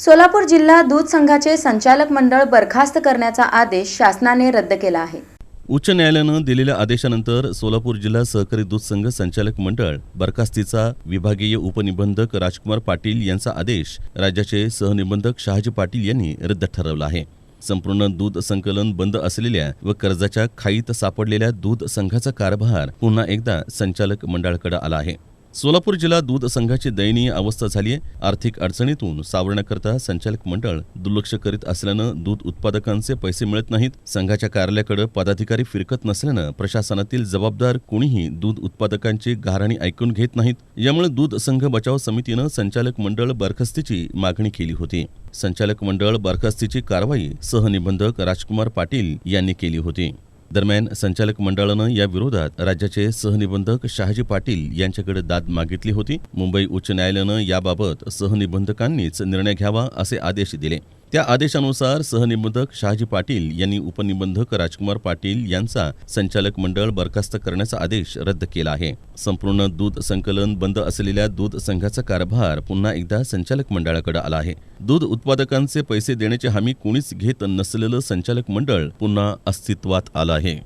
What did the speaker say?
सोलापूर जिल्हा दूध संघाचे संचालक मंडळ बरखास्त करण्याचा आदेश शासनाने रद्द केला आहे। उच्च न्यायालयानं दिलेल्या आदेशानंतर सोलापूर जिल्हा सहकारी दूध संघ संचालक मंडळ बरखास्तीचा विभागीय उपनिबंधक राजकुमार पाटील यांचा आदेश राज्याचे सहनिबंधक शहाजी पाटील यांनी रद्द ठरवला आहे। संपूर्ण दूध संकलन बंद असलेल्या व कर्जाच्या खाईत सापडलेल्या दूध संघाचा कारभार पुन्हा एकदा संचालक मंडळाकडे आला आहे। सोलापूर जिल्हा दूध संघाची दयनीय अवस्था झाली आहे। आर्थिक अडचणीतून सावरण्याकरता संचालक मंडळ दुर्लक्ष करीत असल्यानं दूध उत्पादकांचे पैसे मिळत नाहीत। संघाच्या कार्यालयाकडे पदाधिकारी फिरकत नसल्यानं प्रशासनातील जबाबदार कोणीही दूध उत्पादकांची गाऱ्हाणी ऐकून घेत नाहीत। यामुळे दूध संघ बचाव समितीनं संचालक मंडळ बरखास्तीची मागणी केली होती। संचालक मंडळ बरखास्तीची कारवाई सहनिबंधक राजकुमार पाटील यांनी केली होती। दरम्यान संचालक मंडळानं या विरोधात राज्याचे सहनिबंधक शहाजी पाटील यांच्याकडे दाद मागितली होती। मुंबई उच्च न्यायालयानं याबाबत सहनिबंधकांनीच निर्णय घ्यावा असे आदेश दिले। त्या आदेशानुसार सहनिबंधक शहाजी पाटील यांनी उपनिबंधक राजकुमार पाटील यांचा संचालक मंडळ बरखास्त करण्याचा आदेश रद्द केला आहे। संपूर्ण दूध संकलन बंद असलेल्या दूध संघाचा कारभार पुन्हा एकदा संचालक मंडळाकडे आला आहे। दूध उत्पादकांचे पैसे देण्याची हमी कोणीच घेत नसलेलं संचालक मंडळ पुन्हा अस्तित्वात आलं आहे।